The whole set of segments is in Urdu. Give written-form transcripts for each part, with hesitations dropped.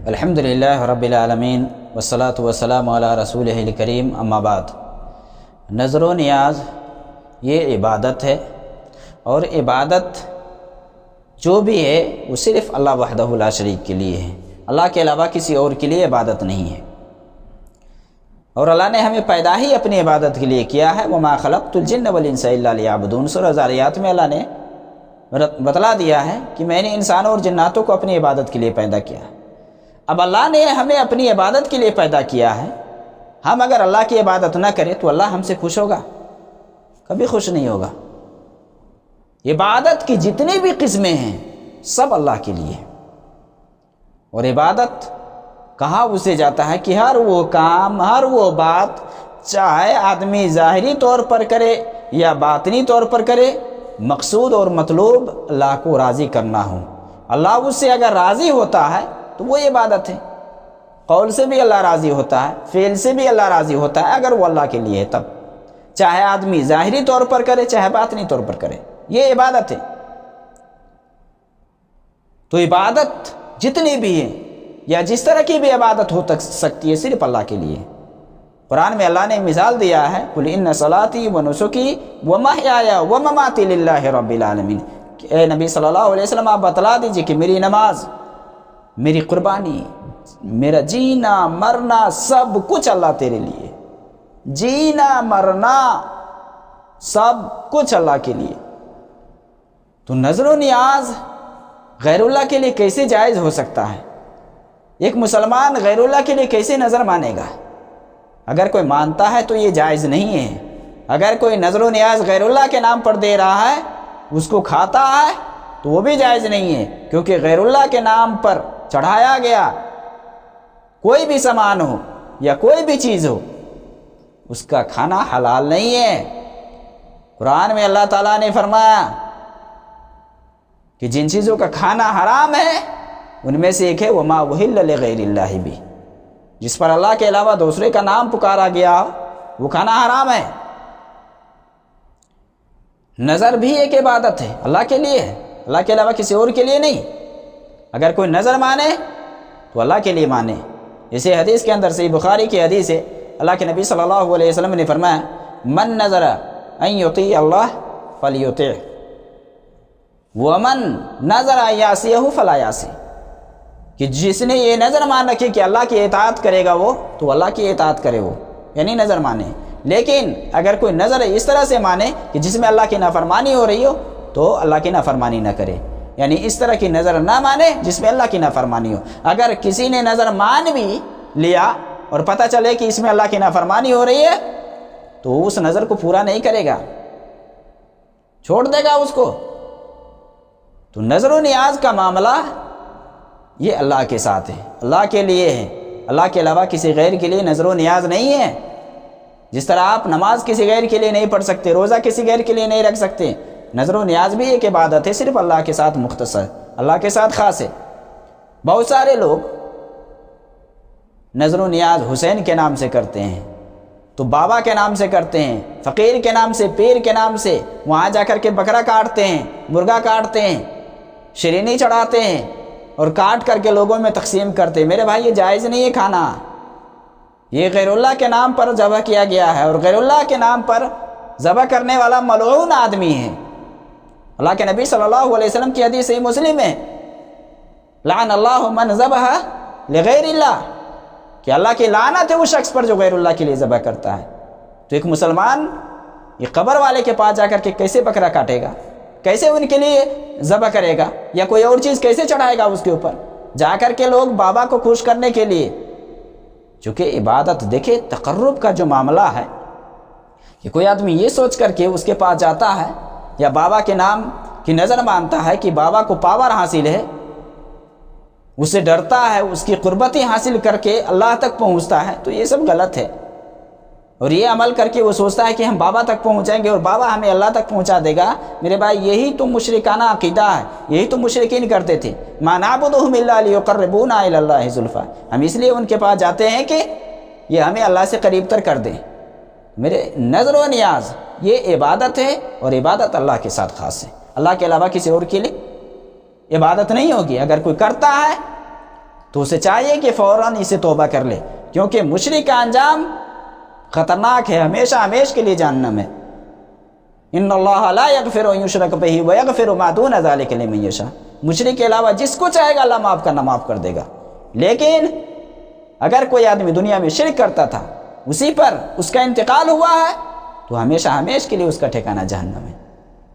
الحمدللہ رب العالمین والصلاة والسلام علی رسولہ الکریم اما بعد۔ نظر و نیاز یہ عبادت ہے، اور عبادت جو بھی ہے وہ صرف اللہ وحدہ لا شریک کے لیے ہے، اللہ کے علاوہ کسی اور کے لیے عبادت نہیں ہے۔ اور اللہ نے ہمیں پیدا ہی اپنی عبادت کے لیے کیا ہے۔ وما خلقت الجن والانس الا لیعبدون، سورہ ذاریات میں اللہ نے بتلا دیا ہے کہ میں نے انسانوں اور جناتوں کو اپنی عبادت کے لیے پیدا کیا ہے۔ اب اللہ نے ہمیں اپنی عبادت کے لیے پیدا کیا ہے، ہم اگر اللہ کی عبادت نہ کریں تو اللہ ہم سے خوش ہوگا؟ کبھی خوش نہیں ہوگا۔ عبادت کی جتنی بھی قسمیں ہیں سب اللہ کے لیے، اور عبادت کہا اسے جاتا ہے کہ ہر وہ کام، ہر وہ بات، چاہے آدمی ظاہری طور پر کرے یا باطنی طور پر کرے، مقصود اور مطلوب اللہ کو راضی کرنا ہو۔ اللہ اس سے اگر راضی ہوتا ہے تو وہ عبادت ہے۔ قول سے بھی اللہ راضی ہوتا ہے، فعل سے بھی اللہ راضی ہوتا ہے اگر وہ اللہ کے لیے ہے، تب چاہے آدمی ظاہری طور پر کرے چاہے باطنی طور پر کرے، یہ عبادت ہے۔ تو عبادت جتنی بھی ہے یا جس طرح کی بھی عبادت ہو سکتی ہے صرف اللہ کے لیے۔ قرآن میں اللہ نے مثال دیا ہے، قل ان صلاتی و نسکی و محیایا و مماتی للہ رب العالمین۔ اے نبی صلی اللہ علیہ وسلم آپ بتلا دیجئے کہ میری نماز، میری قربانی، میرا جینا مرنا سب کچھ اللہ تیرے لیے، جینا مرنا سب کچھ اللہ کے لیے۔ تو نظر و نیاز غیر اللہ کے لیے کیسے جائز ہو سکتا ہے؟ ایک مسلمان غیر اللہ کے لیے کیسے نظر مانے گا؟ اگر کوئی مانتا ہے تو یہ جائز نہیں ہے۔ اگر کوئی نظر و نیاز غیر اللہ کے نام پر دے رہا ہے، اس کو کھاتا ہے، تو وہ بھی جائز نہیں ہے، کیونکہ غیر اللہ کے نام پر چڑھایا گیا کوئی بھی سامان ہو یا کوئی بھی چیز ہو، اس کا کھانا حلال نہیں ہے۔ قرآن میں اللہ تعالیٰ نے فرمایا کہ جن چیزوں کا کھانا حرام ہے ان میں سے ایک ہے وما اہل لغیر اللہ بھی، جس پر اللہ کے علاوہ دوسرے کا نام پکارا گیا وہ کھانا حرام ہے۔ نظر بھی ایک عبادت ہے، اللہ کے لیے ہے، اللہ کے علاوہ کسی اور کے لیے نہیں۔ اگر کوئی نظر مانے تو اللہ کے لیے مانے۔ اسے حدیث کے اندر صحیح بخاری کی حدیث ہے، اللہ کے نبی صلی اللہ علیہ وسلم نے فرمایا من نظر ان یطیع اللہ فلیطع ومن نظر ان یعصیہ فلا یعصی، کہ جس نے یہ نظر مان رکھی کہ اللہ کی اطاعت کرے گا وہ تو اللہ کی اطاعت کرے، وہ یعنی نظر مانے۔ لیکن اگر کوئی نظر اس طرح سے مانے کہ جس میں اللہ کی نافرمانی ہو رہی ہو تو اللہ کی نافرمانی نہ کرے، یعنی اس طرح کی نظر نہ مانے جس میں اللہ کی نافرمانی ہو۔ اگر کسی نے نظر مان بھی لیا اور پتہ چلے کہ اس میں اللہ کی نافرمانی ہو رہی ہے تو اس نظر کو پورا نہیں کرے گا، چھوڑ دے گا اس کو۔ تو نظر و نیاز کا معاملہ یہ اللہ کے ساتھ ہے، اللہ کے لیے ہے، اللہ کے علاوہ کسی غیر کے لیے نظر و نیاز نہیں ہے۔ جس طرح آپ نماز کسی غیر کے لیے نہیں پڑھ سکتے، روزہ کسی غیر کے لیے نہیں رکھ سکتے، نظر و نیاز بھی ایک عبادت ہے، صرف اللہ کے ساتھ مختص ہے، اللہ کے ساتھ خاص ہے۔ بہت سارے لوگ نظر و نیاز حسین کے نام سے کرتے ہیں، تو بابا کے نام سے کرتے ہیں، فقیر کے نام سے، پیر کے نام سے، وہاں جا کر کے بکرا کاٹتے ہیں، مرغا کاٹتے ہیں، شرینی چڑھاتے ہیں اور کاٹ کر کے لوگوں میں تقسیم کرتے ہیں۔ میرے بھائی یہ جائز نہیں ہے کھانا، یہ غیر اللہ کے نام پر ذبح کیا گیا ہے، اور غیر اللہ کے نام پر ذبح کرنے والا ملعون آدمی ہے۔ اللہ کے نبی صلی اللہ علیہ وسلم کی حدیث صحیح مسلم ہے، لعن اللہ من ذبح لغیر اللہ، کہ اللہ کی لعنت ہے اس شخص پر جو غیر اللہ کے لیے ذبح کرتا ہے۔ تو ایک مسلمان یہ قبر والے کے پاس جا کر کے کیسے بکرا کاٹے گا، کیسے ان کے لیے ذبح کرے گا، یا کوئی اور چیز کیسے چڑھائے گا اس کے اوپر؟ جا کر کے لوگ بابا کو خوش کرنے کے لیے، چونکہ عبادت دیکھے تقرب کا جو معاملہ ہے، کہ کوئی آدمی یہ سوچ کر کے اس کے پاس جاتا ہے یا بابا کے نام کی نظر مانتا ہے کہ بابا کو پاور حاصل ہے، اس سے ڈرتا ہے، اس کی قربتی حاصل کر کے اللہ تک پہنچتا ہے، تو یہ سب غلط ہے۔ اور یہ عمل کر کے وہ سوچتا ہے کہ ہم بابا تک پہنچیں گے اور بابا ہمیں اللہ تک پہنچا دے گا۔ میرے بھائی یہی تو مشرکانہ عقیدہ ہے، یہی تو مشرکین کرتے تھے۔ ما نعبدهم الا ليقربونا الى الله زلفى، ہم اس لیے ان کے پاس جاتے ہیں کہ یہ ہمیں اللہ سے قریب تر کر دیں۔ میرے نظر و نیاز یہ عبادت ہے، اور عبادت اللہ کے ساتھ خاص ہے، اللہ کے علاوہ کسی اور کے لیے عبادت نہیں ہوگی۔ اگر کوئی کرتا ہے تو اسے چاہیے کہ فوراً اسے توبہ کر لے، کیونکہ مشرک کا انجام خطرناک ہے، ہمیشہ ہمیشہ کے لیے جہنم ہے۔ ان اللہ لا یغفر ان یشرک بہ ویغفر ما دون ذلک لمن یشاء، مشرک کے علاوہ جس کو چاہے گا اللہ معاف کرنا معاف کر دے گا، لیکن اگر کوئی آدمی دنیا میں شرک کرتا تھا، اسی پر اس کا انتقال ہوا ہے، تو ہمیشہ ہمیشہ کے لیے اس کا ٹھکانہ جہنم ہے،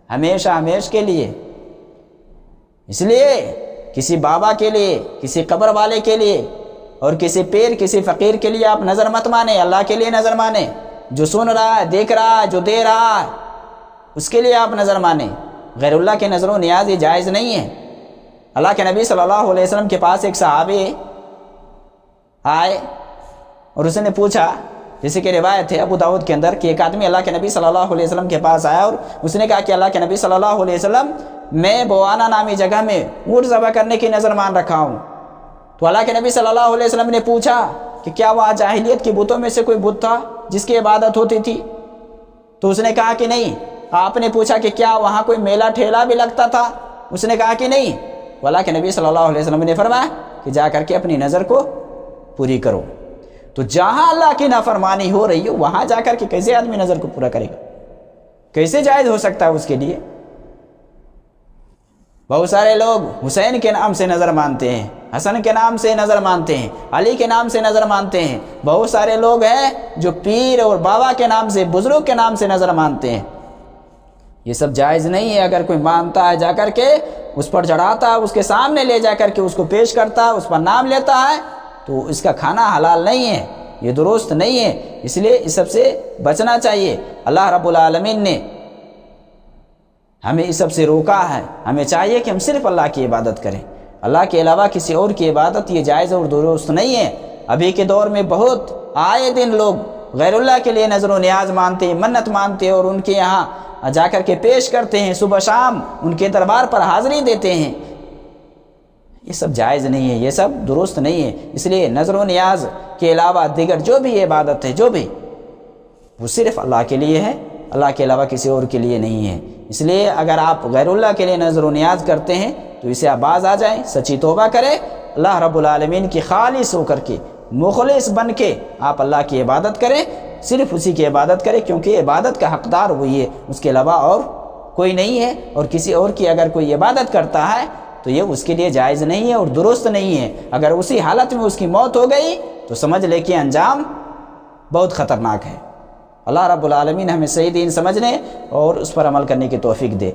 ہمیشہ ہمیشہ کے لیے۔ اس لیے کسی بابا کے لیے، کسی قبر والے کے لیے اور کسی پیر، کسی فقیر کے لیے آپ نظر مت مانیں، اللہ کے لیے نظر مانیں۔ جو سن رہا ہے، دیکھ رہا ہے، جو دے رہا ہے، اس کے لیے آپ نظر مانیں۔ غیر اللہ کے نظر و نیاز یہ جائز نہیں ہے۔ اللہ کے نبی صلی اللہ علیہ وسلم کے پاس ایک صحابی آئے اور اس نے پوچھا، جیسے کہ روایت ہے ابو داؤد کے اندر، کہ ایک آدمی اللہ کے نبی صلی اللہ علیہ وسلم کے پاس آیا اور اس نے کہا کہ اللہ کے نبی صلی اللہ علیہ وسلم، میں بوانا نامی جگہ میں اونٹ ذبح کرنے کی نظر مان رکھا ہوں۔ تو اللہ کے نبی صلی اللہ علیہ وسلم نے پوچھا کہ کیا وہاں جاہلیت کے بتوں میں سے کوئی بت تھا جس کی عبادت ہوتی تھی؟ تو اس نے کہا کہ نہیں۔ آپ نے پوچھا کہ کیا وہاں کوئی میلہ ٹھیلا بھی لگتا تھا؟ اس نے کہا کہ نہیں۔ تو اللہ کے نبی صلی اللہ علیہ وسلم نے فرمایا کہ جا کر کے اپنی نظر کو پوری کرو۔ تو جہاں اللہ کی نافرمانی ہو رہی ہے وہاں جا کر کے کیسے آدمی نظر کو پورا کرے گا؟ کیسے جائز ہو سکتا ہے اس کے لیے؟ بہت سارے لوگ حسین کے نام سے نظر مانتے ہیں، حسن کے نام سے نظر مانتے ہیں، علی کے نام سے نظر مانتے ہیں۔ بہت سارے لوگ ہیں جو پیر اور بابا کے نام سے، بزرگ کے نام سے نظر مانتے ہیں۔ یہ سب جائز نہیں ہے۔ اگر کوئی مانتا ہے جا کر کے اس پر چڑھاتا ہے، اس کے سامنے لے جا کر کے اس کو پیش کرتا ہے، اس پر نام لیتا ہے، تو اس کا کھانا حلال نہیں ہے، یہ درست نہیں ہے۔ اس لیے اس سب سے بچنا چاہیے۔ اللہ رب العالمین نے ہمیں اس سب سے روکا ہے۔ ہمیں چاہیے کہ ہم صرف اللہ کی عبادت کریں، اللہ کے علاوہ کسی اور کی عبادت یہ جائز اور درست نہیں ہے۔ ابھی کے دور میں بہت آئے دن لوگ غیر اللہ کے لیے نظر و نیاز مانتے ہیں، منت مانتے ہیں اور ان کے یہاں جا کر کے پیش کرتے ہیں، صبح شام ان کے دربار پر حاضری دیتے ہیں۔ یہ سب جائز نہیں ہے، یہ سب درست نہیں ہے۔ اس لیے نظر و نیاز کے علاوہ دیگر جو بھی عبادت ہے، جو بھی، وہ صرف اللہ کے لیے ہے، اللہ کے علاوہ کسی اور کے لیے نہیں ہے۔ اس لیے اگر آپ غیر اللہ کے لیے نظر و نیاز کرتے ہیں تو اسے آپ باز آ جائیں، سچی توبہ کریں، اللہ رب العالمین کی خالص ہو کر کے، مخلص بن کے آپ اللہ کی عبادت کریں، صرف اسی کی عبادت کریں، کیونکہ عبادت کا حقدار وہی ہے، اس کے علاوہ اور کوئی نہیں ہے۔ اور کسی اور کی اگر کوئی عبادت کرتا ہے تو یہ اس کے لیے جائز نہیں ہے اور درست نہیں ہے۔ اگر اسی حالت میں اس کی موت ہو گئی تو سمجھ لے کہ انجام بہت خطرناک ہے۔ اللہ رب العالمین ہمیں صحیح دین سمجھنے اور اس پر عمل کرنے کی توفیق دے۔